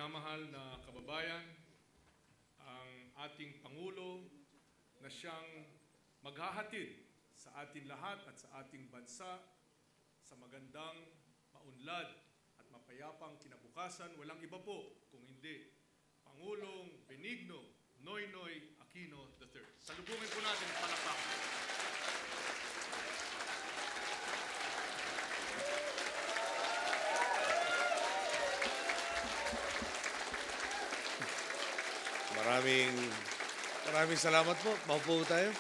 minamahal na kababayan, ang ating Pangulo na siyang maghahatid sa atin lahat at sa ating bansa sa magandang, maunlad at mapayapang kinabukasan. Walang iba po kung hindi Pangulong Benigno Noynoy Aquino III. Salubungin po natin ang palakpakan. Maraming salamat po. Maupo tayo.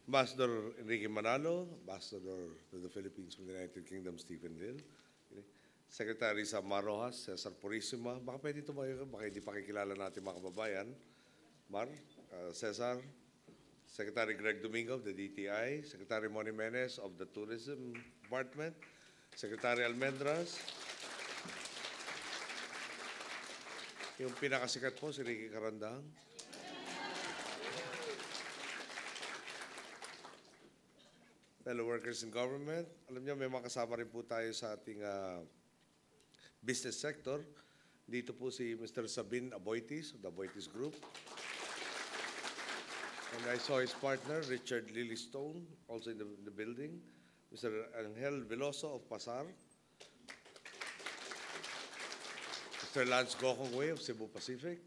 Ambassador Enrique Manalo, Ambassador to the Philippines from the United Kingdom, Stephen Hill. Secretary Samar Rojas, Cesar Purisima. Baka pwede tumayo, baka hindi pakikilala natin mga kababayan. Mar, Cesar, Secretary Greg Domingo of the DTI, Secretary Moni Menes of the Tourism Department, Secretary Almendras, yung pinakasikat po, si Ricky Carandang. Fellow workers in government. Alam niyo, may mga kasama rin po tayo sa ating business sector. Dito po si Mr. Sabin Aboitis of the Aboitis Group. And I saw his partner, Richard Lilystone, also in the building. Mr. Angel Veloso of Pasar. Mr. Lance Gokongwei of Cebu Pacific.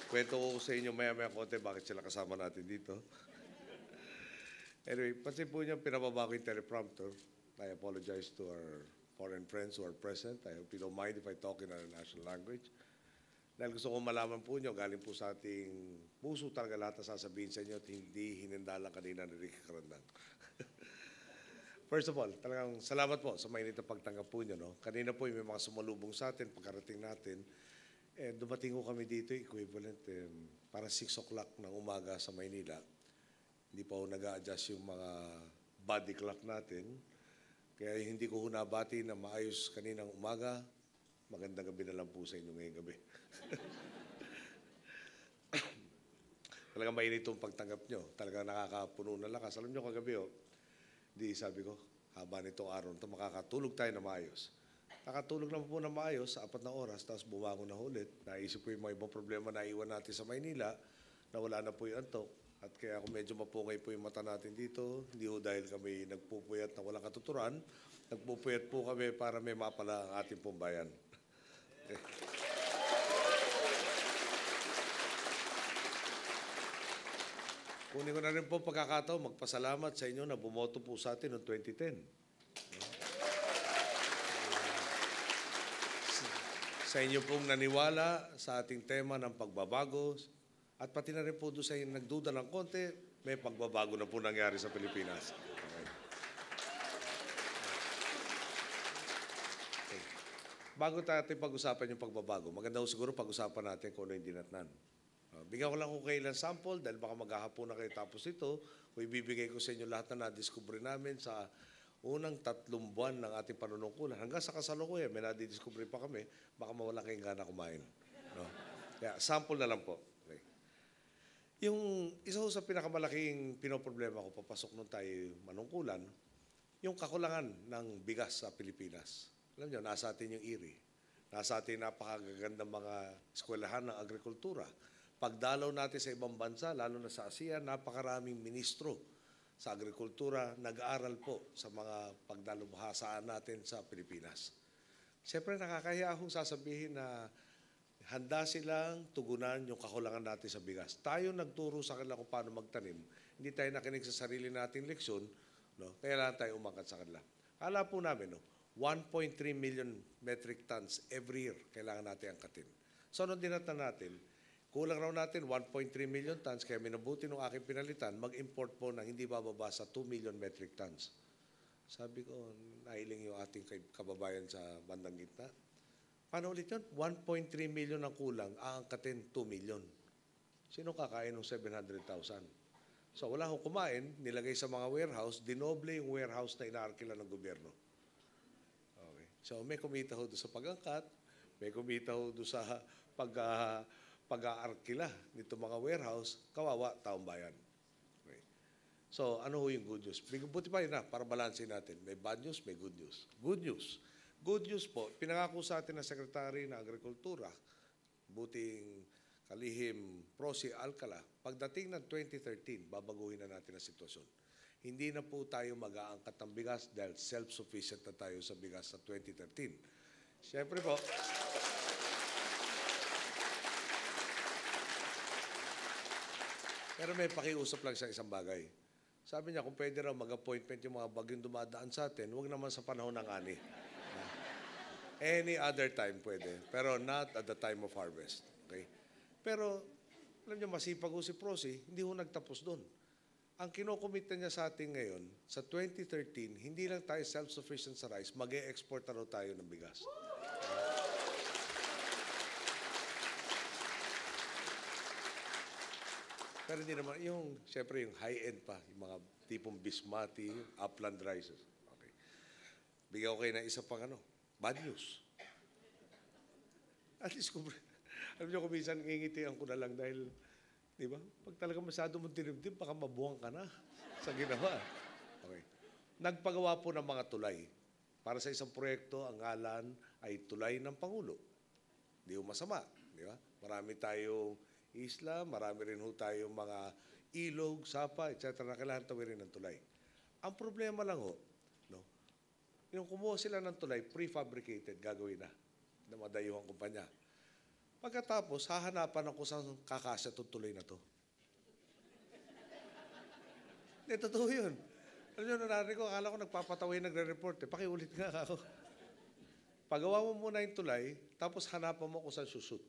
Kwento ko sa inyo maya-maya konti bakit sila kasama natin dito. Anyway, pansin po niyo, pinababa ko yung teleprompter. I apologize to our foreign friends who are present. I hope you don't mind if I talk in our national language. Dahil gusto kong malaman po niyo, galing po sa ating puso talaga lahat na sasabihin sa inyo at hindi hinindalang kanina ni Ricky Carandang. First of all, talagang salamat po sa mainit na pagtanggap po niyo. No? Kanina po may mga sumalubong sa atin, pagkarating natin. Dumating ko kami dito, equivalent, para 6 o'clock ng umaga sa Maynila. Hindi pa ho nag-a-adjust yung mga body clock natin. Kaya hindi ko hunabati na maayos kaninang umaga. Magandang gabi na lang po sa inyo ngayong gabi. Talagang mainit itong pagtanggap nyo. Talagang nakakapuno ng lakas. Alam nyo kagabi, di sabi ko, haba nitong araw ito, makakatulog tayo na maayos. Nakatulog naman po na maayos sa 4 na oras, tapos bumangon na ulit. Naisip ko yung mga ibang problema na iwan natin sa Maynila, na wala na po yung antok. At kaya kung medyo mapungay po yung mata natin dito, hindi ho dahil kami nagpupuyat na walang katuturan, nagpupuyat po kami para may mapala ang ating pong bayan. Kunin ko na rin po pagkakataon, magpasalamat sa inyo na bumoto po sa atin noong 2010. Sa inyo pong naniwala sa ating tema ng pagbabago, at pati na rin po doon sa nagduda ng konti, may pagbabago na po nangyari sa Pilipinas. Okay. Bago natin pag-usapan yung pagbabago, maganda ko siguro pag-usapan natin kung ano yung dinatnan. Bigyan ko lang kung kayo ilang sample dahil baka maghahapon na kayo tapos ito. O ibibigay ko sa inyo lahat na nadiskubre namin sa unang 3 buwan ng ating panunungkulan. Hanggang sa kasalukuyan, may nadidiskubre pa kami, baka mawala kayong gana kumain. No? Kaya sample na lang po. Okay. Yung isa sa pinakamalaking pinoproblema ko, papasok nung tayo manungkulan, yung kakulangan ng bigas sa Pilipinas. Alam nyo, nasa atin yung IRI. Nasa atin napakagagandang mga eskwelahan ng agrikultura. Pagdalaw natin sa ibang bansa, lalo na sa ASEAN, napakaraming ministro sa agrikultura nag-aaral po sa mga pagdalubhasaan natin sa Pilipinas. Siyempre nakakahiya akong sasabihin na handa silang tugunan yung kakulangan natin sa bigas. Tayo nagturo sa kanila kung paano magtanim. Hindi tayo nakinig sa sarili nating leksyon, no? Kailangan tayo umakat sa kanila. Kala po namin, 1.3 million metric tons every year kailangan natin angkatin. So anong dinatan natin? Kulang raw natin 1.3 million tons, kaya minabuti nung aking pinalitan, mag-import po ng hindi bababa sa 2 million metric tons. Sabi ko, nailing yung ating kababayan sa bandang gitna. Paano ulit yun? 1.3 million ang kulang, aangkatin 2 million. Sino kakain ng 700,000? So wala akong kumain, nilagay sa mga warehouse, dinoble yung warehouse na inaarkila ng gobyerno. Okay. So may kumita ho doon sa pag-angkat, may kumita ho doon sa pag-aarkila nito mga warehouse, kawawa taong bayan. Okay. So, ano ho yung good news? Buti pa yun na, para balansin natin. May bad news, may good news. Good news. Good news po, pinangako sa atin ng Secretary ng Agrikultura, buting kalihim Prosi Alcala, pagdating ng 2013, babaguhin na natin ang sitwasyon. Hindi na po tayo mag-aangkat ng bigas dahil self-sufficient na tayo sa bigas sa 2013. Siyempre po, pero may pakiusap lang sa isang bagay. Sabi niya, kung pwede raw mag-appointment yung mga bagyong dumadaan sa atin, huwag naman sa panahon ng ani. Any other time pwede, pero not at the time of harvest. Okay? Pero, alam niyo, masipag ho si Prosi, hindi ho nagtapos doon. Ang kinokomita niya sa atin ngayon, sa 2013, hindi lang tayo self-sufficient sa rice, mag-e-export na raw tayo ng bigas. Pero hindi naman, siyempre yung high-end pa, yung mga tipong bismati, upland rices. Okay. Bigyan ko kayo ng isa pang bad news. At least, alam niyo, kung minsan ngingitian ko na lang dahil, di ba? Pag talaga masyado mong tinibdib, baka mabuwang ka na sa ginawa. Okay. Nagpagawa po ng mga tulay. Para sa isang proyekto, ang ngalan ay Tulay ng Pangulo. Di ho masama, di ba? Marami tayong isla, marami rin ho tayong mga ilog, sapa, etc. na kailangan tawirin ng tulay. Ang problema lang ho, yung kumuha sila ng tulay, prefabricated, gagawin na madayuhang kumpanya. Pagkatapos, hahanapan ako sa kakasya itong tuloy na to. Hindi, totoo yun. Alam nyo, narinig ko, akala ko nagpapatawin, nagre-report. Pakiulit nga ako. Pagawa mo muna yung tulay, tapos hanapan mo kung saan susut.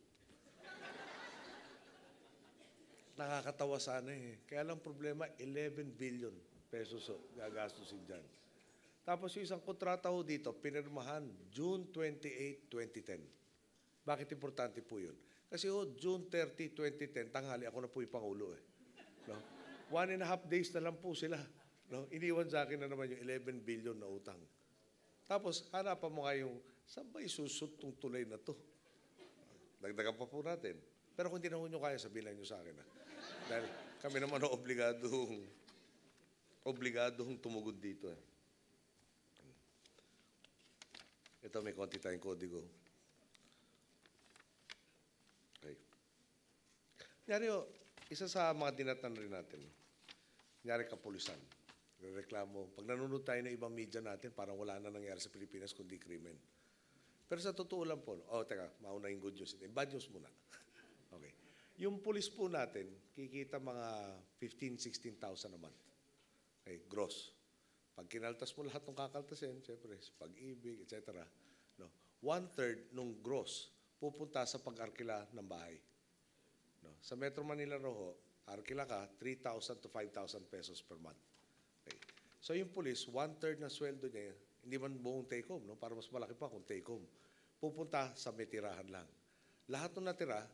Nakakatawa sana eh. Kaya lang problema, 11 billion pesos gagastusin dyan. Tapos yung isang kontrata ho dito, pinirmahan June 28, 2010. Bakit importante po yun? Kasi June 30, 2010, tanghali, ako na po yung Pangulo eh. No? 1.5 days na lang po sila. No? Iniwan sa akin na naman yung 11 billion na utang. Tapos, hanapan mo nga yung, saan ba isusut tong tulay na to? Dagdagan pa po natin. Pero kung hindi na nyo kaya, sabihin lang nyo sa akin. Dahil kami naman obligadong tumugod dito. Ito, may konti tayong kodigo. Okay. Kunyari, isa sa mga dinatan rin natin, kunyari kapulisan, reklamo. Pag nanonood tayo ng ibang media natin, parang wala na nangyari sa Pilipinas kundi krimen. Pero sa totoo lang po, teka, mauna yung good news. Bad news muna. Okay. Yung pulis po natin, kikita mga 15,000-16,000 a month. Okay, gross. Pag kinaltas mo lahat ng kakaltasin, siyempre, pag-ibig, etc. No? 1/3 nung gross pupunta sa pag-arkila ng bahay. No? Sa Metro Manila Rojo, arkila ka, 3,000 to 5,000 pesos per month. Okay. So yung pulis, 1/3 na sweldo niya, hindi man buong take-home, no? Para mas malaki pa kung take-home. Pupunta sa may tirahan lang. Lahat ng natira,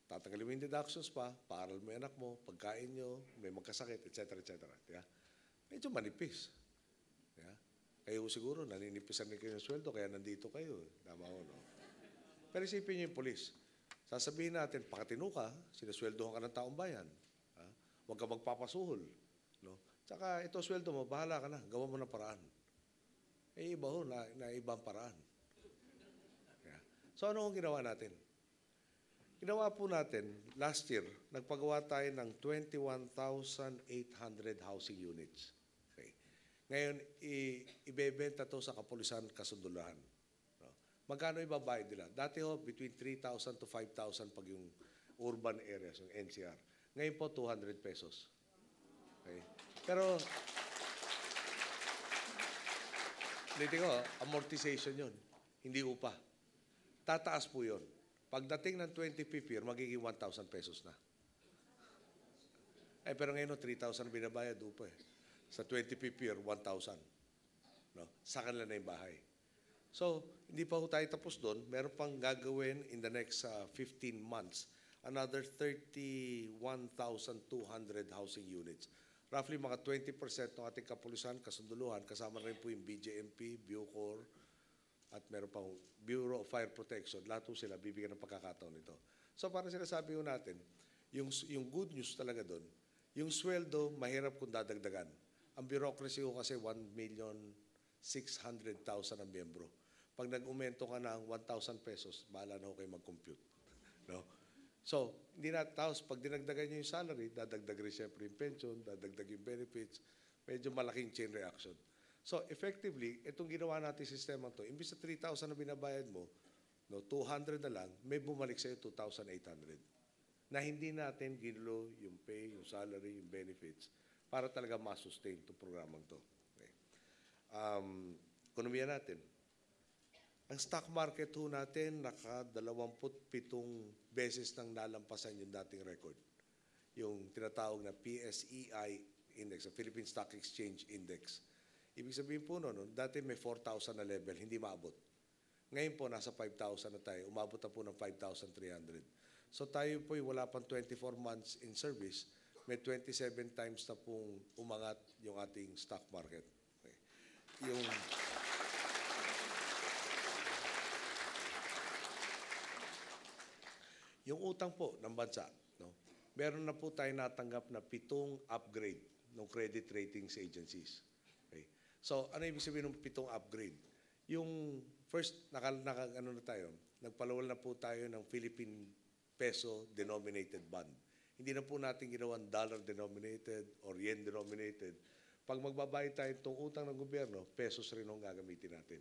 tatanggalin mo yung deductions pa, paaral mo yung anak mo, pagkain nyo, may magkasakit, etc. etc. Diba? Medyo manipis. Diba? Kayo siguro, naninipisan rin kayo ng sweldo, kaya nandito kayo. Tama ho, no? Pero isipin nyo yung polis. Sasabihin natin, pakatino ka, sinasweldohan ka ng taong bayan. Ha? Huwag ka magpapasuhol. No? Tsaka ito sweldo mo, bahala ka na, gawa mo ng paraan. Eh, iba ho, na ibang paraan. Yeah. So, ano ang ginawa natin? Ginawa po natin, last year, nagpagawa tayo ng 21,800 housing units. Okay. Ngayon, ibebenta to sa kapulisan kasundulahan. No? Magkano ibabayad nila? Dati ho, between 3,000 to 5,000 pag yung urban areas, yung NCR. Ngayon po, 200 pesos. Okay. Pero, dito ko, amortization yun. Hindi upa. Tataas po yun. Pagdating ng 25th year, magiging 1,000 pesos na. Pero ngayon, 3,000 binabayad upa eh. Sa 25th year, 1,000. No? Sa kanila na yung bahay. So, hindi pa ho tayo tapos doon. Meron pang gagawin in the next 15 months. Another 31,200 housing units. Roughly mga 20% ng ating kapulisan, kasunduluhan, kasama rin po yung BJMP, Bucor, at meron pang Bureau of Fire Protection. Lahat po sila bibigyan ng pagkakataon nito. So, parang sinasabi ko natin, yung good news talaga doon, Yung sweldo, mahirap kung dadagdagan. Ang bureaucracy ko kasi 1,600,000 ang miyembro. Pag nag-umento ka ng 1,000 pesos, bahala na ako kayo mag-compute. No? So, hindi na, tapos pag dinagdagan niyo yung salary, dadagdag rin siyempre yung pension, dadagdag yung benefits, medyo malaking chain reaction. So, effectively, itong ginawa natin sistema to, imbis na 3,000 na binabayad mo, no, 200 na lang, may bumalik sa'yo 2,800. Na hindi natin ginulo yung pay, yung salary, yung benefits, para talaga ma-sustain itong programang to. Okay. Ekonomiya natin. Ang stock market ho natin, naka-27 beses nang nalampasan yung dating record. Yung tinatawag na PSEI Index, Philippine Stock Exchange Index. Ibig sabihin po noon, dati may 4,000 na level, hindi maabot. Ngayon po, nasa 5,000 na tayo, umabot na po ng 5,300. So tayo po wala pang 24 months in service, may 27 times na pong umangat yung ating stock market. Okay. Yung utang po ng bansa, no? Meron na po tayo natanggap na 7 upgrade ng credit ratings agencies. Okay. So, ano ibig sabihin ng 7 upgrade? Yung first, ano na tayo, nagpalawal na po tayo ng Philippine peso denominated bond. Hindi na po natin ginawan dollar denominated or yen denominated. Pag magbabayad tayo itong utang ng gobyerno, pesos rin ang gagamitin natin.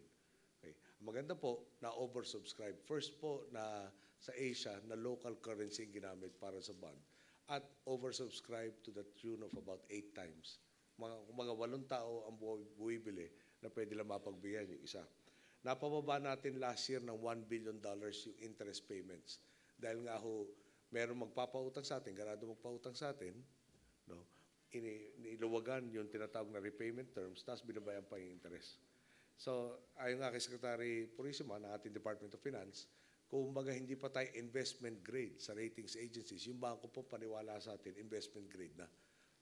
Okay. Maganda po na oversubscribe. First po na sa Asia na local currency ang ginamit para sa bond at oversubscribe to the tune of about 8 times. Mga 8 tao ang buwibili na pwede lang mapagbigyan yung isa. Napababa natin last year ng $1 billion yung interest payments. Dahil nga ho, meron magpapautang sa atin, ganado magpautang sa atin, no? Iniluwagan yung tinatawag na repayment terms, tapos binabayan pa yung interest. So, ayon nga kay Secretary Purisima ng ating Department of Finance, kung baga hindi pa tayo investment grade sa ratings agencies, yung bangko po paniwala sa atin, investment grade na.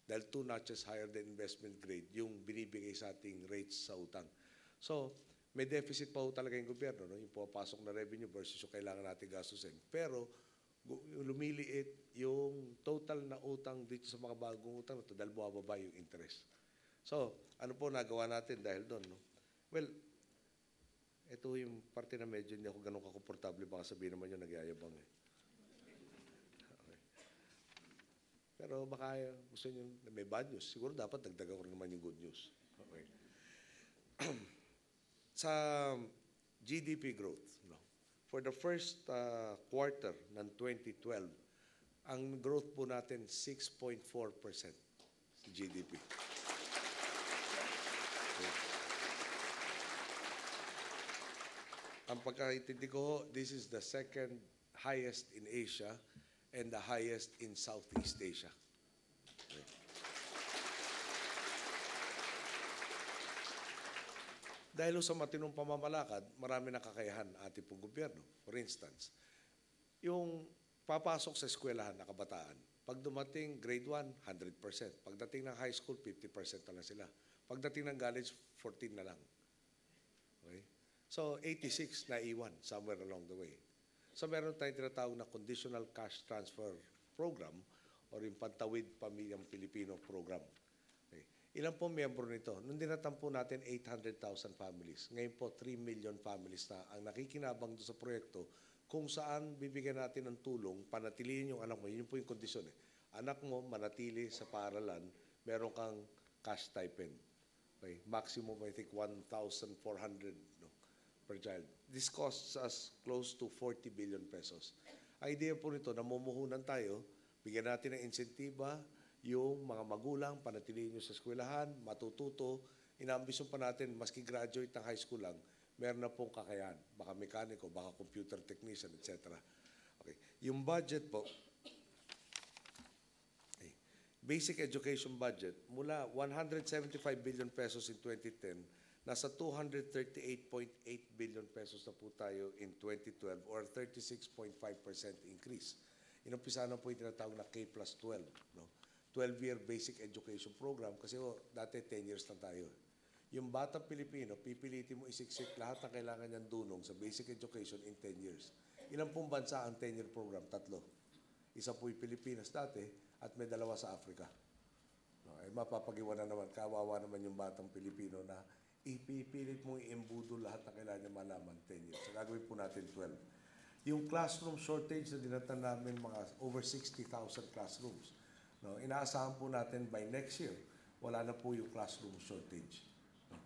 Dahil 2 notches higher than investment grade, yung binibigay sa ating rates sa utang. So, may deficit pa ho talaga yung gobyerno, no? Yung pumapasok na revenue versus yung kailangan natin gastusin. Pero, lumiliit yung total na utang dito sa mga bagong utang na ito dahil bumababa yung interest. So, ano po nagawa natin dahil doon? No? Well, ito yung parte na medyo hindi ako ganun kakomportable. Baka sabihin naman yung nagyayabang eh. Okay. Pero baka gusto nyo may bad news. Siguro dapat dagdagan ko rin naman yung good news. Okay. Sa GDP growth, no? For the first quarter ng 2012, ang growth po natin 6.4% sa GDP. Okay. Ang pagkaintindi ko, this is the second highest in Asia and the highest in Southeast Asia. Okay. Dahil sa matinong pamamalakad, marami na kakayahan ating pong gobyerno. For instance, yung papasok sa eskwelahan na kabataan, pag dumating grade 1, 100%. Pagdating ng high school, 50% na lang sila. Pagdating ng college, 14 na lang. Okay? So, 86 na iwan somewhere along the way. So, meron tayong tinatawag na Conditional Cash Transfer Program or yung Pantawid Pamilyang Pilipino Program. Okay. Ilan po miyembro nito? Nung dinatampo natin 800,000 families. Ngayon po, 3 million families na ang nakikinabang doon sa proyekto kung saan bibigyan natin ng tulong, panatilihin yung anak mo. Yun po yung kondisyon eh. Anak mo manatili sa paaralan, meron kang cash stipend. Okay. Maximum, I think, 1,400 per child. This costs us close to 40 billion pesos. Ang idea po nito, namumuhunan tayo, bigyan natin ng insentiba, yung mga magulang, panatilihin nyo sa eskwelahan, matututo, inaambisyon pa natin, maski graduate ng high school lang, meron na pong kakayahan. Baka mekaniko, baka computer technician, etc. Okay. Yung budget po, okay. Basic education budget, mula 175 billion pesos in 2010, nasa 238.8 billion pesos na po tayo in 2012 or 36.5% increase. Inumpisa na po yung tinatawag na K+12, no? 12-year basic education program kasi dati 10 years lang tayo. Yung batang Pilipino, pipilitin mo isiksik lahat ng kailangan niyang dunong sa basic education in 10 years. Ilan pong bansa ang 10-year program? 3. Isa po yung Pilipinas dati at may 2 sa Africa. No, ay mapapagiwan na naman, kawawa naman yung batang Pilipino na ipipilit mong iembudo lahat na kailangan niya malaman 10 years. So gagawin po natin 12. Yung classroom shortage na dinatan namin, mga over 60,000 classrooms. No, inaasahan po natin by next year, wala na po yung classroom shortage. No,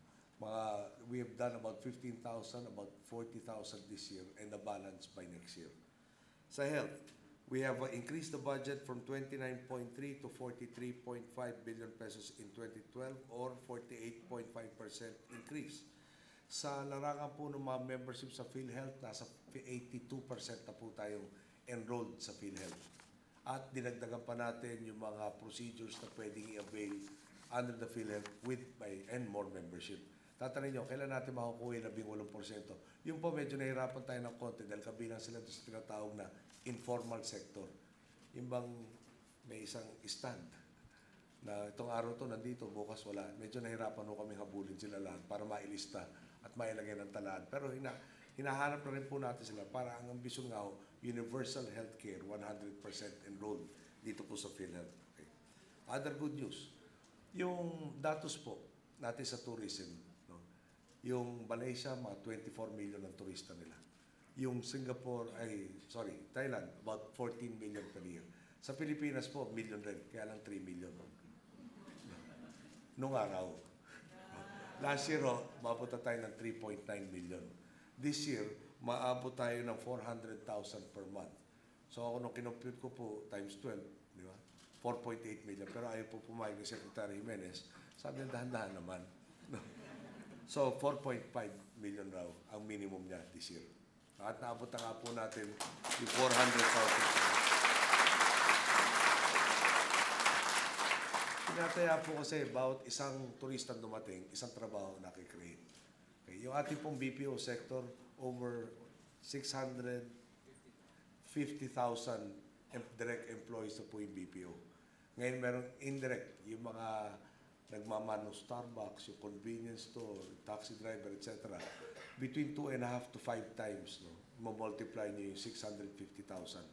we have done about 15,000, about 40,000 this year, and the balance by next year. Sa health, we have increased the budget from 29.3 to 43.5 billion pesos in 2012 or 48.5% increase. Sa larangan po ng mga membership sa PhilHealth, nasa 82% na po tayong enrolled sa PhilHealth. At dinagdagan pa natin yung mga procedures na pwedeng i-avail under the PhilHealth with and more membership. Tatanungin nyo, kailan natin makukuha yung 18%? Yung po medyo nahirapan tayo ng konti dahil kabilang sila doon sa tinatawag na informal sector. Yung bang may isang stand na itong araw to nandito, bukas wala. Medyo nahirapan ho kami habulin sila lahat para mailista at mailagay ng talaan. Pero hinahanap na rin po natin sila para ang ambisyon nga ho, universal healthcare, 100% enrolled dito po sa PhilHealth. Okay. Other good news, yung datos po natin sa tourism, no? Yung Malaysia, mga 24 million ang turista nila. Yung Thailand, about 14 million per year. Sa Pilipinas po, million rin, kaya lang 3 million. Nung araw. Last year, maabot tayo ng 3.9 million. This year, maabot tayo ng 400,000 per month. So ako nung kinompute ko po, times 12, di ba? 4.8 million. Pero ayaw po pumayag ni Secretary Jimenez. Sabi niya, dahan-dahan naman. So 4.5 million raw ang minimum niya this year. At naabot na nga po natin yung 400,000. Tinataya po kasi bawat isang turista dumating, isang trabaho nakikreate. Okay. Yung ating pong BPO sector, over 650,000 direct employees na po yung BPO. Ngayon merong indirect, yung mga nagmamano Starbucks, yung convenience store, taxi driver, etc. Between 2.5 to 5 times, no? Multiply niyo yung 650,000.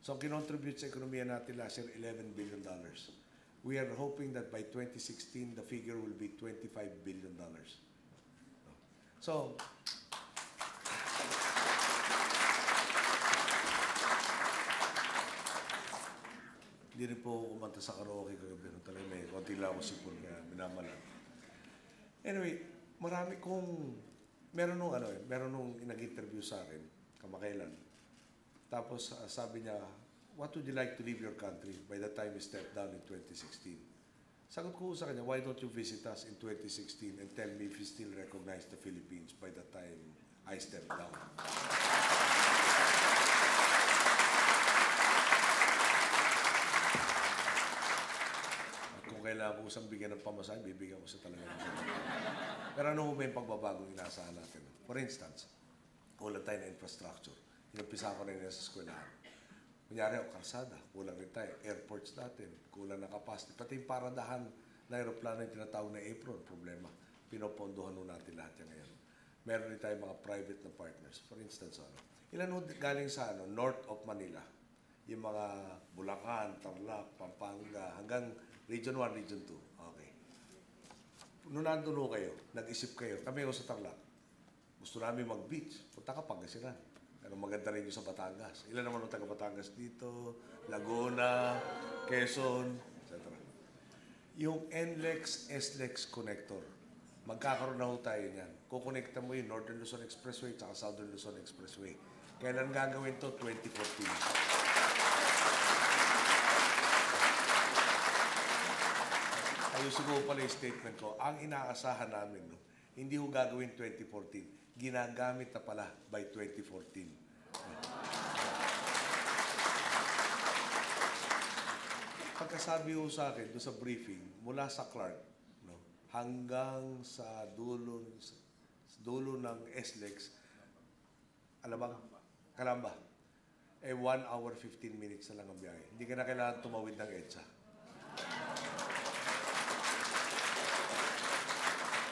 So, kinontribute sa ekonomiya natin last year, $11 billion. We are hoping that by 2016, the figure will be $25 billion. So, hindi rin po kumanta sa karaoke kagabi. Talaga may konti lang ako sipon kaya minamalan. Anyway, meron nung nag-interview sa akin, kamakailan. Tapos sabi niya, what would you like to leave your country by the time you step down in 2016? Sagot ko sa kanya, why don't you visit us in 2016 and tell me if you still recognize the Philippines by the time I step down? At kung kailangan ko isang bigyan ng pamasahe, bibigyan ko sa talaga. Pero ano ba yung pagbabagong inaasahan natin? For instance, kulang tayo na infrastructure. Inumpisa ko rin sa eskwelahan. Kunyari, kalsada, kulang rin tayo. Airports natin, kulang na capacity. Pati yung paradahan na aeroplano yung tinatawag na apron, problema. Pinopondohan nun natin lahat yan ngayon. Meron rin tayo mga private na partners. For instance, ilan galing sa north of Manila? Yung mga Bulacan, Tarlac, Pampanga, hanggang Region 1, Region 2. Okay. Noon nandun kayo, nag-isip kayo, kami ako sa Tarlac. Gusto namin mag-beach. Punta ka Pangasinan. Pero maganda rin yung sa Batangas. Ilan naman ang taga Batangas dito, Laguna, Quezon, etc. Yung NLEX, SLEX connector, magkakaroon na ho tayo niyan. Kukonekta mo yung Northern Luzon Expressway at Southern Luzon Expressway. Kailan gagawin to? 2014. Ayusin ko pala yung statement ko. Ang inaasahan namin, hindi ho gagawin 2014. Ginagamit na pala by 2014. Pagkasabi ho sa akin doon sa briefing, mula sa Clark hanggang sa dulo ng SLEX, Calamba, 1 hour 15 minutes na lang ang biyahe. Hindi ka na kailangan tumawid ng EDSA.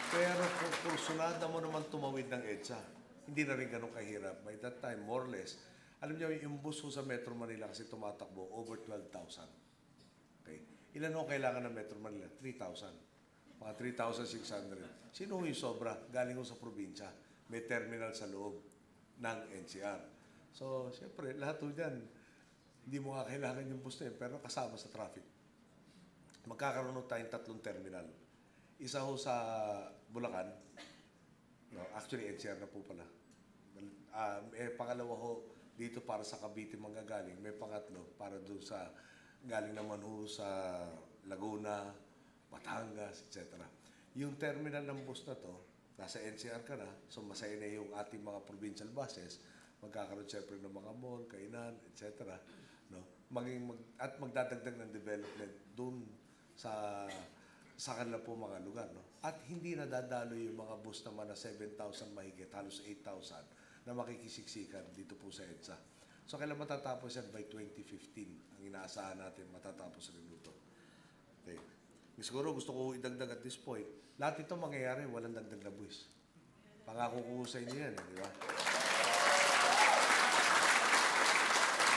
Pero kung kursunada mo naman tumawid ng EDSA, hindi na rin ganun kahirap. By that time, more or less, alam niyo, yung bus sa Metro Manila kasi tumatakbo, over 12,000. Okay? Ilan ho kailangan ng Metro Manila? 3,000. Mga 3,600. Sino ho yung sobra? Galing ho sa probinsya. May terminal sa loob ng NCR. So, siyempre, lahat ho dyan, hindi mo nga kailangan yung bus na yun, pero kasama sa traffic. Magkakaroon ho tayong 3 terminal. Isa ho sa Bulacan. No, actually, NCR na po pala. Pangalawa ho, dito para sa Cavite manggagaling. May pangatlo para doon sa galing naman ho sa Laguna, Batangas, etc. Yung terminal ng bus na to, nasa NCR ka na, so masaya na yung ating mga provincial buses, magkakaroon siyempre ng mga mall, kainan, etc. No? At magdadagdag ng development doon sa kanila po mga lugar. No? At hindi nadadalo yung mga bus naman na 7,000 mahigit, halos 8,000 na makikisiksikan dito po sa EDSA. So kailan matatapos yan? By 2015. Ang inaasahan natin matatapos rin ito. Okay. Siguro gusto ko idagdag at this point, lahat ito mangyayari, walang dagdag na buwis. Pangako ko sa inyo yan, di ba?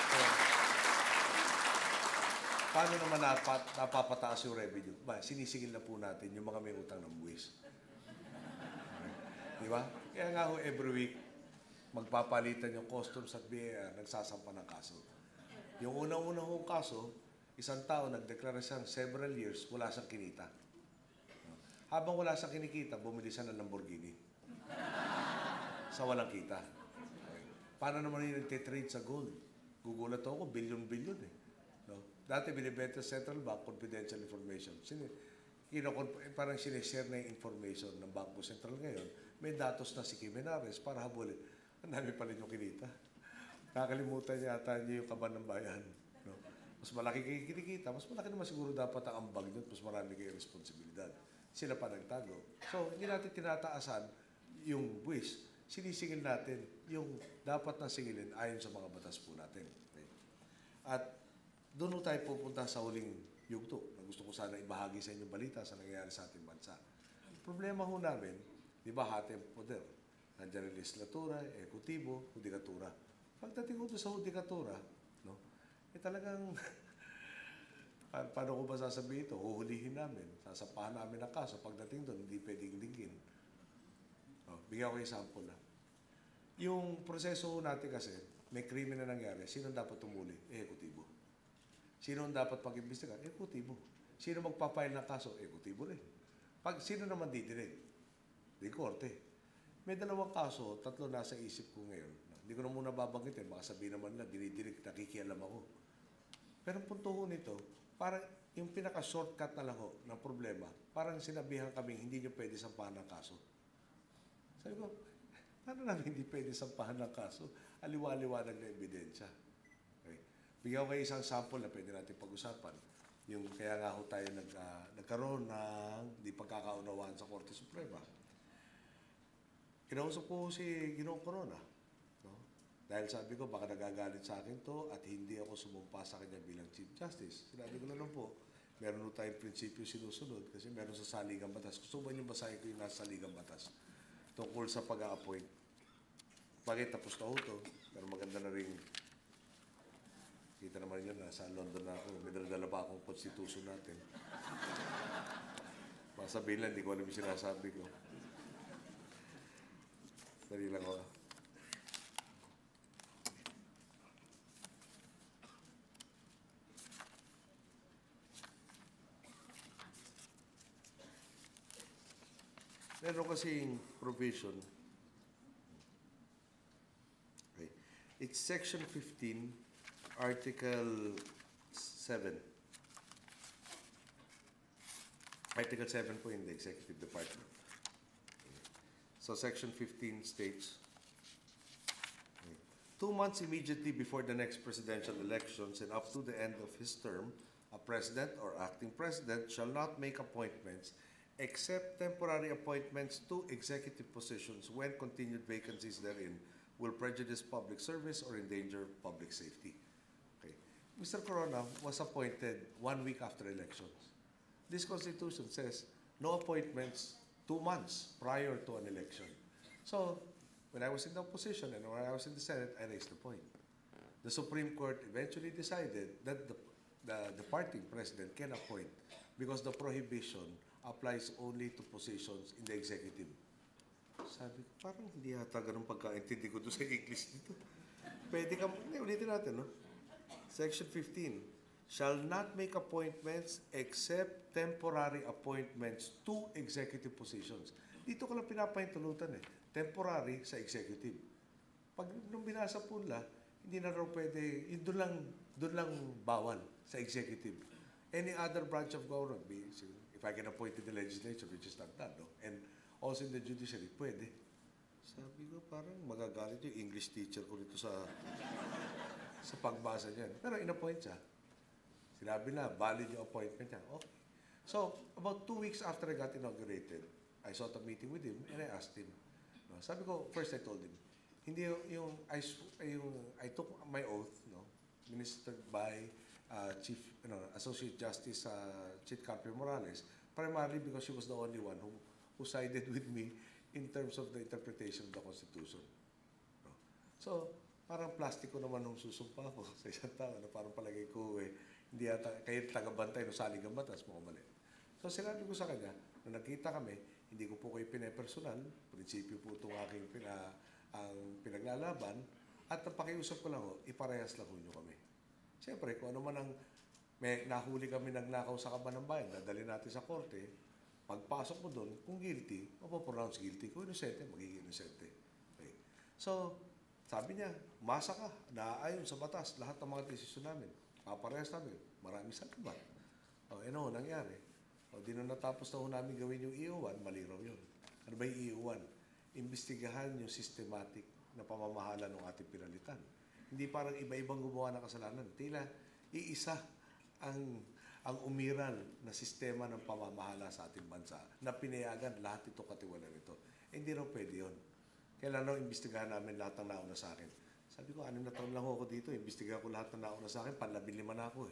So, paano naman napapataas yung revenue? Sinisigil na po natin yung mga may utang ng buwis. Di ba? Kaya nga ho, every week, magpapalitan yung customs at BIR, nagsasampa ng kaso. Yung unang-unang hong kaso, isang tao nagdeklara siyang several years, wala siyang kinita. Habang wala siyang kinikita, bumili siya ng Lamborghini. Sa walang kita. Okay. Paano naman yung nagtitrade sa gold? Gugulat ako, billion-billion eh. No? Dati binibenta sa Central Bank, confidential information. Parang sinishare na yung information ng Bangko Sentral ngayon. May datos na si Kimenares para habulin. Ang dami pala yung kinita. Nakakalimutan yata niyo yung kaban ng bayan. No? Mas malaki kayo kinikita, mas malaki naman siguro dapat ang ambag nyo, mas marami kayo responsibilidad. Sila pa nagtago. So, hindi natin tinataasan yung buwis. Sinisigil natin yung dapat na sigilin ayon sa mga batas po natin. Okay? At doon tayo pupunta sa huling yugto na gusto ko sana ibahagi sa inyong balita sa nangyayari sa ating bansa. Problema ho namin, di ba hati ang poder? Nandiyan ang legislatura, ekutibo, hudikatura. Pagdating ko sa hudikatura, no, talagang, paano ko ba sasabihin ito? Huhulihin namin, sasapahan namin ang kaso. Pagdating doon, hindi pwedeng linggin. Bigyan ko example na. Yung proseso natin kasi, may krimen na nangyari. Sino dapat tumuli? Ekutibo. Sino dapat pag-imbestigan? Ekutibo. Sino magpapile ng kaso? Ekutibo rin. Sino naman didinig? Di korte. May 2 kaso, 3 nasa isip ko ngayon. Hindi ko na muna babanggitin, baka sabihin naman na dinidinig, nakikialam ako. Pero ang punto ko nito, parang yung pinaka-shortcut na lang ho ng problema, parang sinabihan kami, hindi nyo pwede sampahan ng kaso. Sabi ko, paano namin hindi pwede sampahan ng kaso? Aliwa-liwanag na ebidensya. Okay. Bigyan ko kayo isang sample na pwede natin pag-usapan. Yung kaya nga ho tayo nagkaroon ng di pagkakaunawaan sa Korte Suprema. Kinausap ko si Ginoong Corona. No? Dahil sabi ko, baka nagagalit sa akin to at hindi ako sumumpa sa kanya bilang Chief Justice. Sinabi ko na lang po, meron tayong prinsipyo sinusunod kasi meron sa saligang batas. Gusto ba niyo basahin ko yung nasa saligang batas? Tungkol sa pag-a-appoint. Bakit tapos na ho to? Pero maganda na rin. Kita naman yun, nasa London na ako. May dala pa akong constitution natin. Baka sabihin lang, hindi ko alam yung sinasabi ko. Dali lang ako. Meron kasing provision. Okay. It's Section 15, Article 7. Article 7 po in the Executive Department. So Section 15 states, 2 months immediately before the next presidential elections and up to the end of his term, a president or acting president shall not make appointments except temporary appointments to executive positions when continued vacancies therein will prejudice public service or endanger public safety. Okay. Mr. Corona was appointed 1 week after elections. This Constitution says no appointments 2 months prior to an election. So, when I was in the opposition and when I was in the Senate, I raised the point. The Supreme Court eventually decided that the the departing president can appoint because the prohibition applies only to positions in the executive. Sabi ko, parang hindi yata ganun pagkaintindi ko doon sa English dito. Pwede ka, hindi, ulitin natin, no? Section 15, shall not make appointments except temporary appointments to executive positions. Dito ko lang pinapahintulutan temporary sa executive. Pag nung binasa po nila, hindi na raw pwede, doon lang bawal sa executive. Any other branch of government, if I can appoint in the legislature, which is not done, no? And also in the judiciary, pwede. Sabi ko, parang magagalit yung English teacher ko rito sa pagbasa niyan. Pero in-appoint siya. Sinabi na, valid yung appointment niya. Okay. So, about 2 weeks after I got inaugurated, I sought a meeting with him and I asked him. No, sabi ko, first I told him, hindi I took my oath, no, ministered by Associate Justice Chit Carpio Morales, primarily because she was the only one who sided with me in terms of the interpretation of the Constitution. No? So, parang plastiko naman nung susumpa ko sa isang tao na parang palagay ko, hindi yata, kayo taga-bantay no saling ang batas, mukhang mali. So, sinabi ko sa kanya, nung nagkita kami, hindi ko po kayo pinapersonal, prinsipyo po itong aking ang pinaglalaban, at ang pakiusap ko lang iparehas lang nyo kami. Siyempre, kung ano man ang may nahuli kami nagnakaw sa kaban ng bayan, dadali natin sa korte, pagpasok mo doon, kung guilty, mapopronounce guilty. Kung inosente, magiging inosente. Okay. So, sabi niya, masa ka, naaayon sa batas, lahat ng mga desisyon namin. Paparehas namin, marami salamat. Ano, nangyari. Di na natapos na ho namin gawin yung EO1, mali raw yun. Ano ba yung EO1? Imbestigahan yung systematic na pamamahala ng ating pinalitan. Hindi parang iba-ibang gumawa ng kasalanan. Tila, iisa ang umiral na sistema ng pamamahala sa ating bansa na pinayagan lahat ito katiwala nito. Hindi raw pwede yun. Kailan raw imbestigahan namin lahat ng nauna sa akin. Sabi ko, 6 na taon lang ako dito. Imbestigahan ko lahat ng nauna sa akin. Panlabing 5 na ako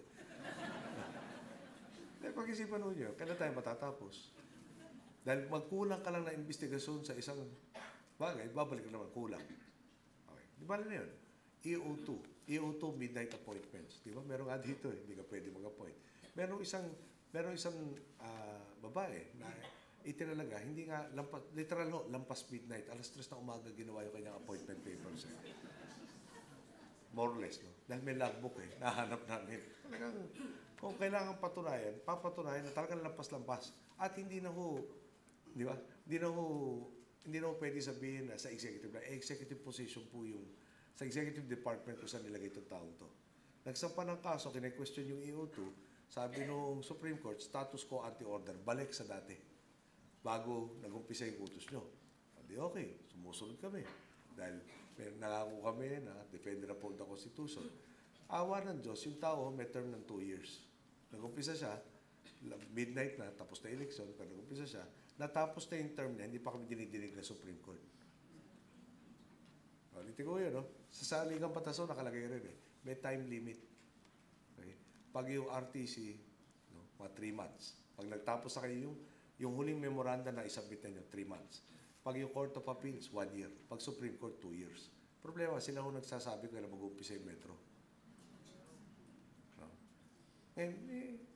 pag-isipan mo nyo, kailan tayo matatapos? Dahil magkulang ka lang na investigasyon sa isang bagay, babalik ka naman, kulang. Okay. Di ba na yun? EO2 midnight appointments. Di ba? Meron nga dito hindi ka pwede mag-appoint. Meron isang babae na itinalaga, hindi nga, literal lampas midnight, alas 3 na umaga ginawa yung kanyang appointment papers. More or less, no? Dahil may logbook nahanap namin. Talagang, kung kailangan papatunayan na talagang lampas-lampas. At hindi na ho, di ba? Hindi na ho pwede sabihin na sa executive na executive position po yung sa executive department kung saan nilagay itong taong to. Nagsampa ng kaso, kine-question yung EO2, sabi nung Supreme Court, status quo anti-order, balik sa dati. Bago nag-umpisa yung utos nyo. Di okay, sumusunod kami. Dahil nangako kami na defender upon the Constitution. Awa ng Diyos, yung tao may term ng 2 years. Nag-umpisa siya, midnight na, tapos na election, pero nag-umpisa siya, natapos na yung term niya, hindi pa kami dinidinig na Supreme Court. Ulitin ko yun, no? Sa saligang pataso, nakalagay rin may time limit. Okay? Pag yung RTC, mga 3 months. Pag nagtapos sa kayo yung huling memoranda na isubmit ninyo, 3 months. Pag yung Court of Appeals, 1 year. Pag Supreme Court, 2 years. Problema, sila ho nagsasabi kailan mag-umpisa yung metro.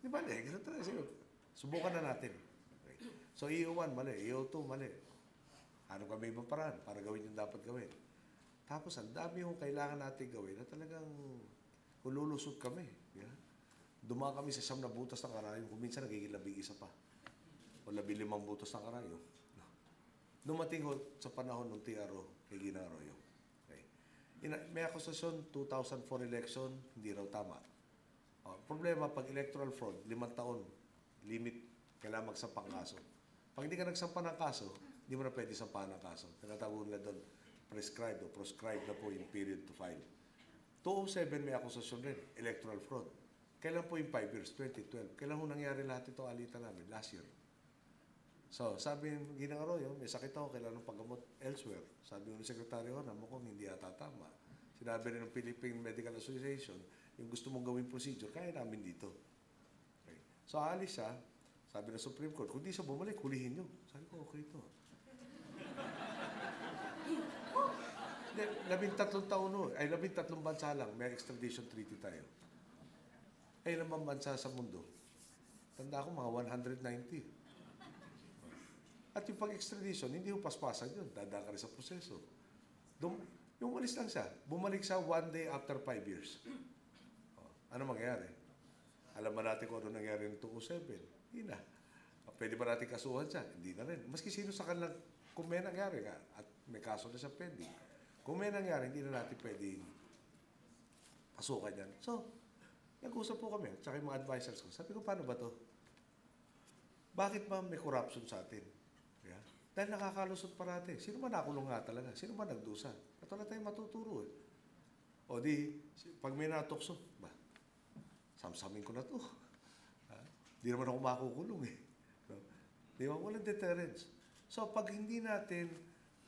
Di ba, ganun talaga sa'yo. Subukan na natin. Okay. So, EO1, mali. EO2, mali. Ano kami ibang paraan para gawin yung dapat gawin? Tapos, ang dami yung kailangan natin gawin na talagang hululusot kami. Yeah? Duma kami sa 9 na butas ng karayong. Kung minsan, nagiging 11 pa. O 15 butas ng karayong. No. Dumating ho sa panahon ng TRO kay Ginang Arroyo. Okay. May akusasyon, 2004 election, hindi raw tama. Problema, pag electoral fraud, 5 taon, limit, kailangan magsampang kaso. Pag hindi ka nagsampa ng kaso, hindi mo na pwede sampahan ng kaso. Tinatawag nila doon, prescribed o proscribed na po yung period to file. 2007 may akusasyon rin, electoral fraud. Kailan po yung 5 years, 2012? Kailan ho nangyari lahat ito alitan namin? Last year. So, sabi ng Ginang Arroyo, may sakit ako, kailangan ng paggamot elsewhere. Sabi ng sekretaryo, mukhang hindi yata tama. Sinabi rin ng Philippine Medical Association, yung gusto mong gawing procedure, kaya namin dito. Okay. So, aalis siya, sabi ng Supreme Court, kung di siya bumalik, hulihin nyo. Sabi ko, okay ito. 13 taon 13 bansa lang, may extradition treaty tayo. Ay, ilang bang bansa sa mundo? Tanda ko mga 190. At yung pag-extradition, hindi ho paspasan yun. Dadaan ka rin sa proseso. Yung umalis lang siya, bumalik siya 1 day after 5 years. Ano mangyayari? Alam ba natin kung ano nangyari ng 207? Hindi na. Pwede ba natin kasuhan siya? Hindi na rin. Maski sino sa kanilang, kung may nangyari ka, at may kaso na siya pending, kung may nangyari, hindi na natin pwede pasukan yan. So, nag-usap po kami, tsaka yung mga advisors ko. Sabi ko, paano ba to? Bakit ba may corruption sa atin? Yeah? Dahil nakakalusot parati. Sino ba nakulong nga talaga? Sino ba nagdusa? At wala tayong matuturo eh. O di, pag may natukso, ba, samsamin ko na to. Di naman ako makukulong eh. No? Di ba? Walang deterrence. So, pag hindi natin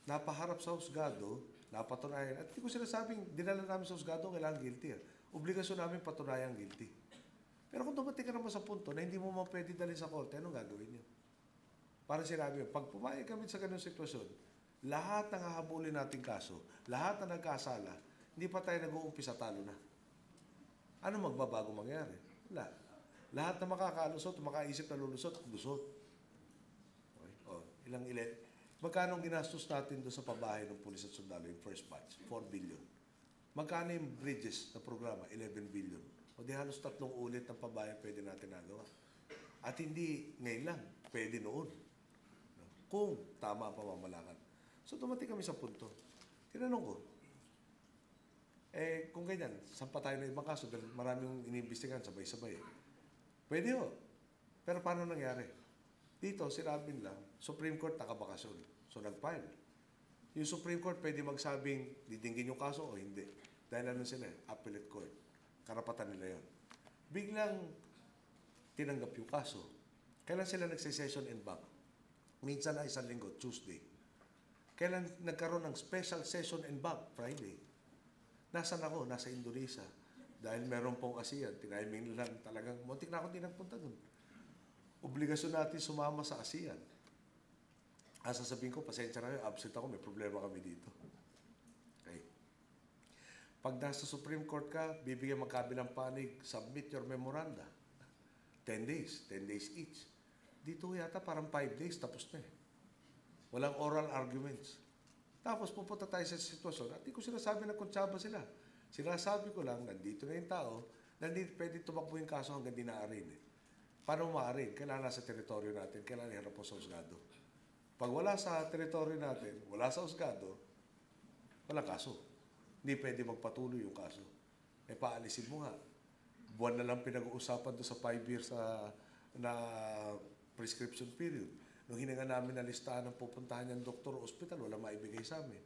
napaharap sa husgado, napatunayan, at hindi ko sinasabing dinala namin sa husgado, kailangan guilty. Obligasyon namin patunayan guilty. Pero kung dumating ka naman sa punto na hindi mo man pwede dalhin sa korte, anong gagawin niyo? Para sinabi, pag pumayag kami sa ganung sitwasyon, lahat ng hahabulin nating kaso, lahat na nagkasala, hindi pa tayo nag-uumpisa, talo na. Ano magbabago mangyari? Wala. Lahat na makakalusot, makaisip na lulusot, lusot. Okay. Magkano ang ginastos natin doon sa pabahay ng pulis at sundalo, yung first batch? 4 billion. Magkano yung bridges na programa? 11 billion. O di halos 3 ulit ng pabahay pwede natin nagawa. At hindi ngayon lang, pwede noon. Kung tama ang pamamalakad. So dumating kami sa punto. Tinanong ko, kung ganyan, saan pa tayo ng ibang kaso? Dahil maraming iniimbestigahan, sabay-sabay. Pwede ho. Pero paano nangyari? Dito, sinabi lang, Supreme Court nakabakasyon. So nag-file. Yung Supreme Court pwede magsabing didinggin yung kaso o hindi. Dahil ano sila, appellate court. Karapatan nila yon. Biglang tinanggap yung kaso. Kailan sila nagse-session and back? Minsan na 1 linggo, Tuesday. Kailan nagkaroon ng special session and back? Friday. Nasaan ako? Nasa Indonesia. Dahil meron pong ASEAN, tiniming lang talagang, muntik na ako din nagpunta dun. Obligasyon natin sumama sa ASEAN. Sasabihin ko, pasensya na kayo, absent ako, may problema kami dito. Okay. Pag nasa Supreme Court ka, bibigyan magkabilang panig, submit your memoranda. 10 days each. Dito yata parang 5 days, tapos na eh. Walang oral arguments. Tapos pupunta tayo sa sitwasyon at di ko sinasabi na kontsaba sila. Sinasabi ko lang, nandito na yung tao, nandito pwede tumakbo yung kaso hanggang dinaarin. Paano maarin? Kailangan nasa teritoryo natin, kailangan iharap po sa husgado. Pag wala sa teritoryo natin, wala sa husgado, walang kaso. Hindi pwede magpatuloy yung kaso. Paalisin mo nga. Buwan na lang pinag-uusapan doon sa 5 years na prescription period. Nung hininga namin na listahan ng pupuntahan niyang doktor o ospital, wala maibigay sa amin.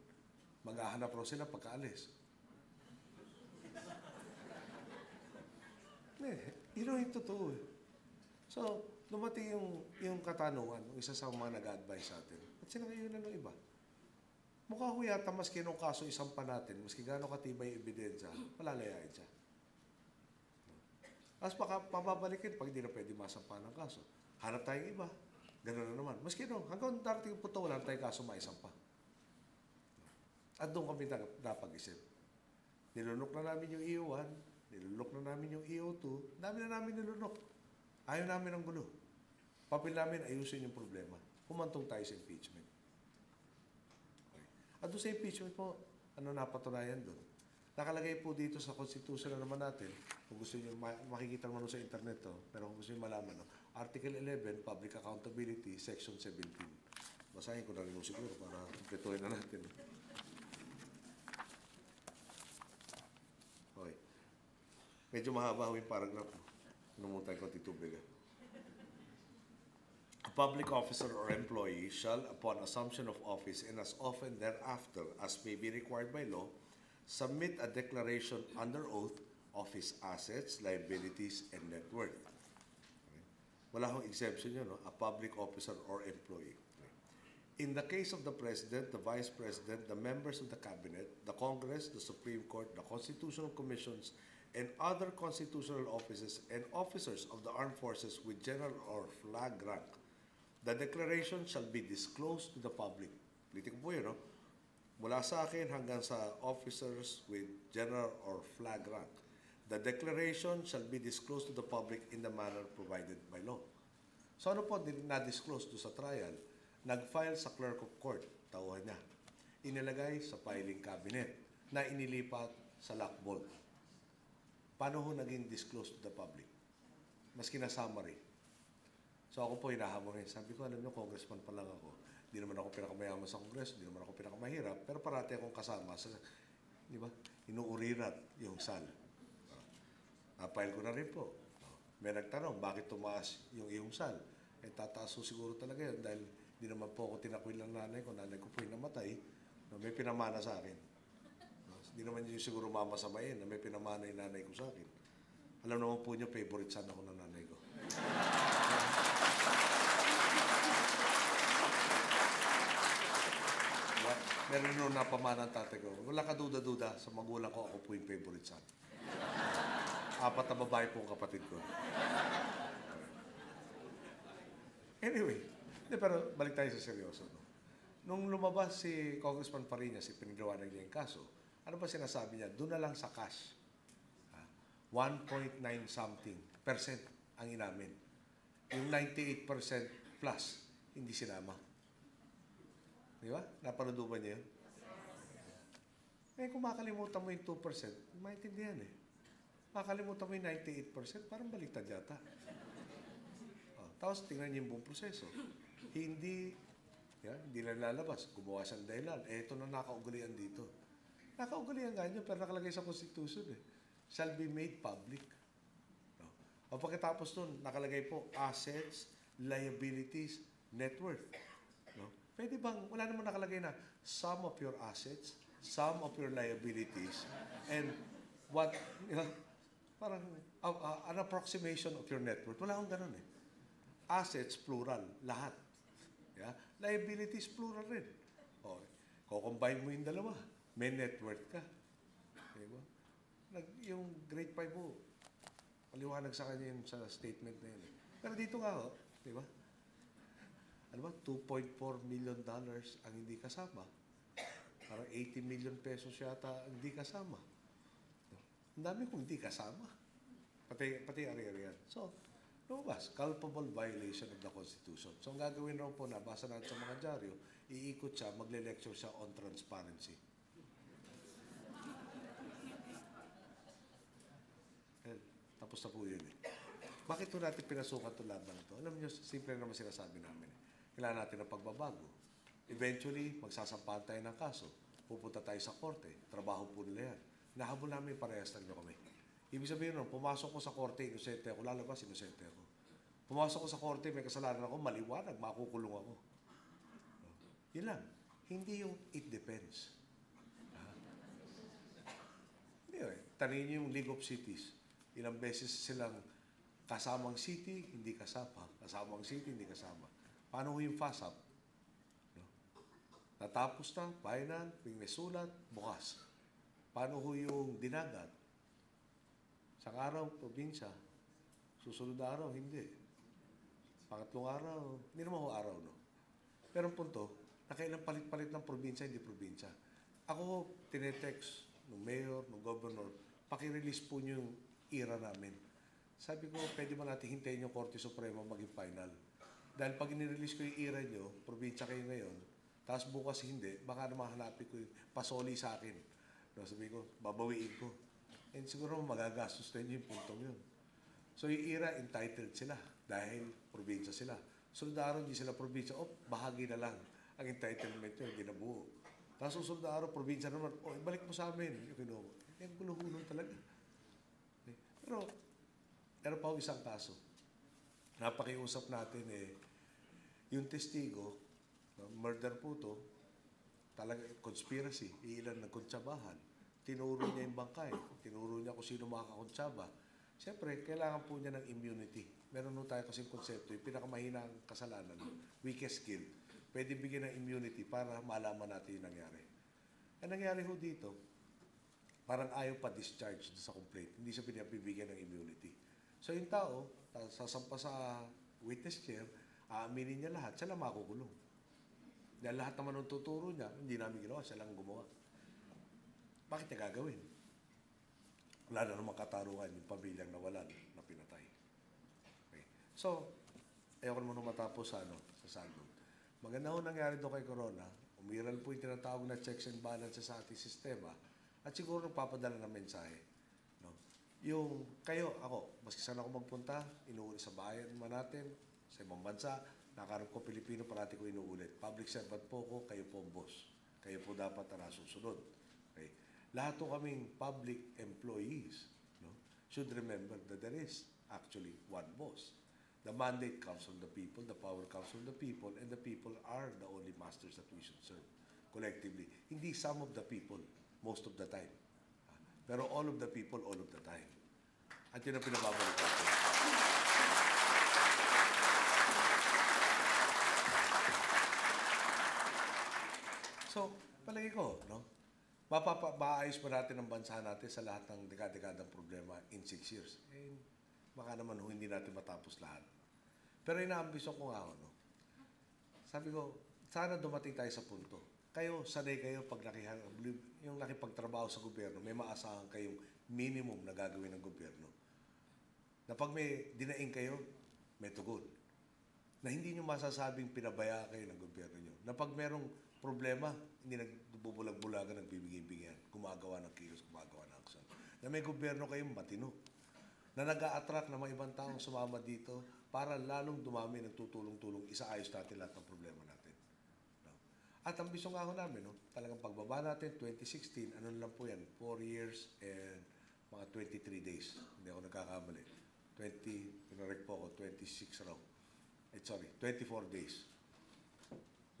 Maghahanap raw sila pagkaalis. Yun ang totoo eh. So, dumating yung katanungan, yung isa sa mga nag-advise sa atin. At sinangayunan ng iba. Mukha ho yata maski nung kaso isampa natin, maski gano'ng katibay yung ebidensya, malalayain siya. Tapos pababalikin pag hindi na pwede masampa ng kaso. Hanap tayong iba. Gano'n na naman. Maski nung hanggang darating yung punto, wala tayong kaso maisampa. At doon kami napag-isip. Nilunok na namin yung EO1, nilunok na namin yung EO2, dami na namin nilunok. Ayaw namin ng gulo. Papel namin, ayusin yung problema. Humantong tayo sa impeachment. Okay. At doon sa impeachment po, ano napatunayan doon? Nakalagay po dito sa Constitution na naman natin, kung gusto nyo, makikita naman sa internet to, pero kung gusto nyo malaman, no? Article 11, Public Accountability, Section 17. Basahin ko na rin siguro para kumpletuhin na natin. Okay. Medyo mahaba yung paragraph. Numutay ko titubig. A public officer or employee shall, upon assumption of office and as often thereafter as may be required by law, submit a declaration under oath of his assets, liabilities, and net worth. Okay. Wala akong exemption yun, no? A public officer or employee. Okay. In the case of the President, the Vice President, the members of the Cabinet, the Congress, the Supreme Court, the Constitutional Commissions, and other constitutional offices and officers of the armed forces with general or flag rank, the declaration shall be disclosed to the public. Litik po yun, no? Mula sa akin hanggang sa officers with general or flag rank. The declaration shall be disclosed to the public in the manner provided by law. So ano po na-disclose do sa trial? Nag-file sa clerk of court, tauhan niya. Inilagay sa filing cabinet na inilipat sa lock vault. Paano ho naging disclosed to the public? Maski na summary. So ako po hinahamon rin. Sabi ko, alam niyo, congressman pa lang ako. Hindi naman ako pinakamayaman sa kongreso, hindi naman ako pinakamahirap, pero parati akong kasama sa, di ba, inuurirat yung SAL. Napile ko na rin po. May nagtanong, bakit tumaas yung iyong SAL? Eh, tataas ko siguro talaga yun dahil di naman po ako tinakwil ng nanay ko. Nanay ko po yung namatay. May pinamana sa akin. Hindi naman yun siguro mamasamayin na may pinamana yung nanay ko sa akin. Alam naman po niyo, favorite son ako ng nanay ko. Meron nung napamana ang tatay ko. Wala ka duda-duda sa magulang ko, ako po yung favorite son. 4 na babae po ang kapatid ko. Anyway, pero balik tayo sa seryoso. No? Nung lumabas si Congressman Fariñas, si piniliwanag niya yung kaso, ano ba sinasabi niya? Doon na lang sa cash. 1.9 something percent ang inamin. Yung 98% plus, hindi sinama. Di ba? Napanood ba niya yun? Eh, kung makalimutan mo yung 2%, maintindihan eh. Makalimutan mo yung 98%, parang baliktad yata. Tapos tingnan niyo yung buong proseso. Hindi na lalabas. Gumawa siyang dahilan. Eh, ito na nakaugalian dito. Nakaugalian nga niyo, pero nakalagay sa Constitution eh. Shall be made public. No? O pagkatapos nun, nakalagay po, assets, liabilities, net worth. No? Pwede bang, wala naman nakalagay na sum of your assets, sum of your liabilities, and what, parang an approximation of your net worth. Wala akong ganun eh. Assets, plural, lahat. Yeah? Liabilities, plural rin. O, kukombine mo yung dalawa. May net worth ka. Diba? Yung grade 5 mo, paliwanag sa kanya yun sa statement na yun. Pero dito nga ho, di ba? Ano ba? $2.4 million ang hindi kasama. Parang 80 million pesos yata ang hindi kasama. Ang dami kong hindi kasama. Pati ari-arian. So, lumabas, culpable violation of the Constitution. So, ang gagawin raw po, nabasa natin sa mga dyaryo, iikot siya, magle-lecture siya on transparency. Tapos na po yun eh. Bakit po natin pinasukan itong laban na ito? Alam niyo, simple naman sinasabi namin. Kailangan natin ng pagbabago. Eventually, magsasampahan tayo ng kaso. Pupunta tayo sa korte. Trabaho po nila yan. Nahabol namin parehas lang nyo kami. Ibig sabihin nun, pumasok ko sa korte, inosente ako. Lalabas, inosente ako. Pumasok ko sa korte, may kasalanan ako, maliwanag, makukulong ako. Yun lang. Hindi yung it depends. Anyway, tanongin niyo yung League of Cities. Ilang beses silang kasamang city, hindi kasama. Kasamang city, hindi kasama. Paano yung FASAP? No? Natapos na, final, may sulat, bukas. Paano yung dinagat? Isang araw, probinsya. Susunod na araw, hindi. Pangatlong araw, hindi naman ho araw, no? Pero ang punto, nakailang palit-palit ng probinsya, hindi probinsya. Ako, tinetext ng mayor, ng governor, paki-release po niyo yung IRA namin. Sabi ko, pwede ba natin hintayin yung Korte Suprema maging final? Dahil pag inirelease ko yung IRA nyo, probinsya kayo ngayon, tapos bukas hindi, baka naman hanapin ko yung pasoli sa akin. No, sabi ko, babawiin ko. And siguro magagastos na yung puntong yun. So yung IRA, entitled sila dahil probinsya sila. Sunod na araw, hindi sila probinsya. Bahagi na lang ang entitlement nyo, hindi na buo. Tapos susunod na araw, probinsya naman, ibalik mo sa amin. Yung kinuha. Yung guluhulong talaga. Pero, meron pa isang kaso. Napakiusap natin yung testigo, murder po to, talaga conspiracy, ilan nagkuntsabahan. Tinuro niya yung bangkay, tinuro niya kung sino makakakuntsaba. Siyempre, kailangan po niya ng immunity. Meron po tayo kasing konsepto, yung pinakamahina ang kasalanan, weakest guilt. Pwede bigyan ng immunity para malaman natin yung nangyari. Ang nangyari ho dito, parang ayaw pa discharge sa complaint. Hindi siya pinapibigyan ng immunity. So yung tao, sasampa sa witness chair, aaminin niya lahat, siya lang makukulong. Dahil lahat naman ng tuturo niya, hindi namin ginawa, siya lang gumawa. Bakit niya gagawin? wala na namang katarungan yung pamilyang nawalan na pinatay. Okay. So, ayoko naman matapos sa sandok. Maganda ho nangyari doon kay Corona. Umiral po yung tinatawag na checks and balances sa ating sistema at siguro nagpapadala ng mensahe. No? Yung kayo, ako, maski saan ako magpunta, inuulit sa bayan man natin, sa ibang bansa, nakaharap ko Pilipino, parati ko inuulit. Public servant po ko, kayo po ang boss. Kayo po dapat na nasusunod. Okay. Lahat po kaming public employees, no, should remember that there is actually one boss. The mandate comes from the people, the power comes from the people, and the people are the only masters that we should serve collectively. Hindi some of the people, most of the time. Pero all of the people, all of the time. At yun ang pinababalik natin. So, palagi ko, no? Maayos pa natin ang bansa natin sa lahat ng dekada-dekadang problema in 6 years. Eh, baka naman hindi natin matapos lahat. Pero inaambisyon ko nga ako, no? Sabi ko, sana dumating tayo sa punto. Kayo, sanay kayo pag yung nakipagtrabaho sa gobyerno, may maasahan kayong minimum na gagawin ng gobyerno. Na pag may dinaing kayo, may tugon. Na hindi nyo masasabing pinabaya kayo ng gobyerno nyo. Na pag merong problema, hindi nagbubulag-bulagan, nagbibigay-bigyan, gumagawa ng kilos, gumagawa ng aksyon. Na may gobyerno kayong matino. Na nag-a-attract na mga ibang taong sumama dito para lalong dumami, nagtutulong-tulong, isaayos natin lahat ng problema natin. No? At ang bisong ako namin, no? Talagang pagbaba natin, 2016, ano lang po yan, 4 years and mga 23 days. Hindi ako nagkakamali. Pinarek po ako, 26 raw. Sorry, 24 days.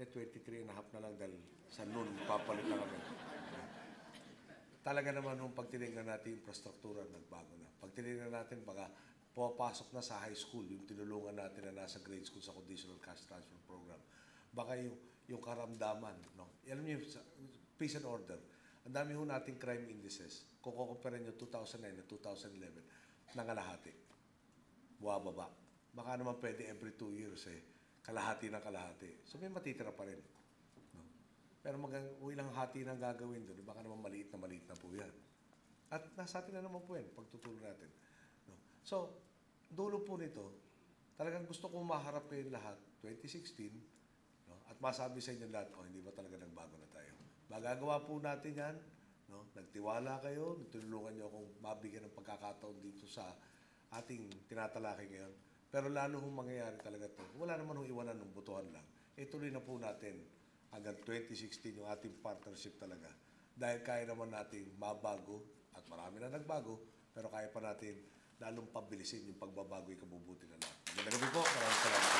23 and a half na lang dahil sa noon, papalit na kami. Talaga naman nung pagtinignan natin, infrastruktura, nagbago na. Pag tinignan natin, baka pupasok na sa high school, yung tinulungan natin na nasa grade school sa Conditional Cash Transfer Program. Baka yung karamdaman, no? Alam niyo, peace and order. Ang dami ho nating crime indices. Kung kukumpara nyo 2009 at 2011, nangalahati. Buwababa. Baka naman pwede every 2 years kalahati ng kalahati. So may matitira pa rin. No? Pero ilang hati nang gagawin doon, baka naman maliit na po yan. At nasa atin na naman po yan, pagtutulong natin. No? So, dulo po nito, talagang gusto kong maharap kayo lahat, 2016, no? At masabi sa inyo lahat, hindi ba talaga nagbago na tayo? Magagawa po natin yan. No? Nagtiwala kayo, nagtulungan nyo akong mabigyan ng pagkakataon dito sa ating tinatalakay ngayon. Pero lalo hong mangyayari talaga ito. Wala naman hong iwanan ng butuhan lang. Tuloy na po natin hanggang 2016 yung ating partnership talaga. Dahil kaya naman natin mabago at marami na nagbago, pero kaya pa natin lalong pabilisin yung pagbabago yung kabubuti na lahat. Magandang gabi po. Maraming salamat.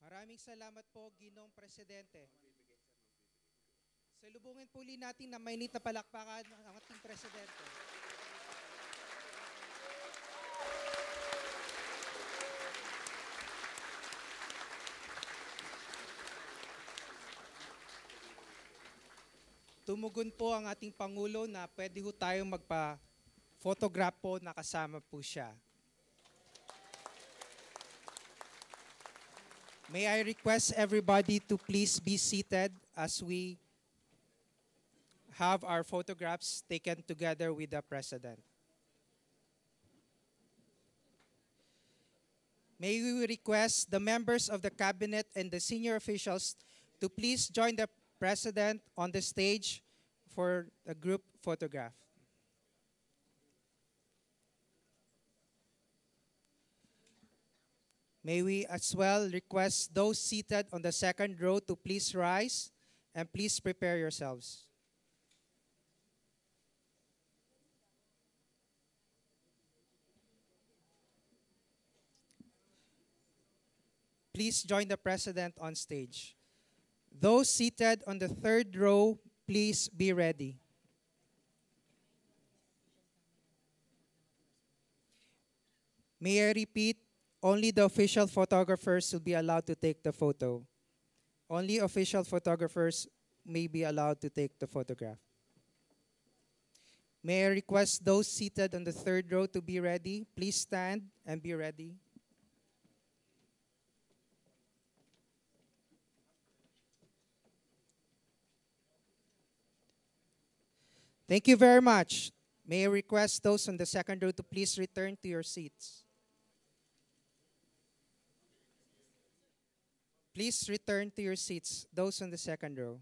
Maraming salamat po, Ginoong Presidente. Salubungin po ulit natin na mainit na palakpakan ang ating Presidente. Tumugon po ang ating Pangulo na pwede ho tayong magpa-photograph po, nakasama po siya. May I request everybody to please be seated as we have our photographs taken together with the President. May we request the members of the Cabinet and the senior officials to please join the President on the stage for a group photograph. May we as well request those seated on the second row to please rise and please prepare yourselves. Please join the President on stage. Those seated on the third row, please be ready. May I repeat, only the official photographers will be allowed to take the photo. Only official photographers may be allowed to take the photograph. May I request those seated on the third row to be ready? Please stand and be ready. Thank you very much. May I request those on the second row to please return to your seats. Please return to your seats, those on the second row.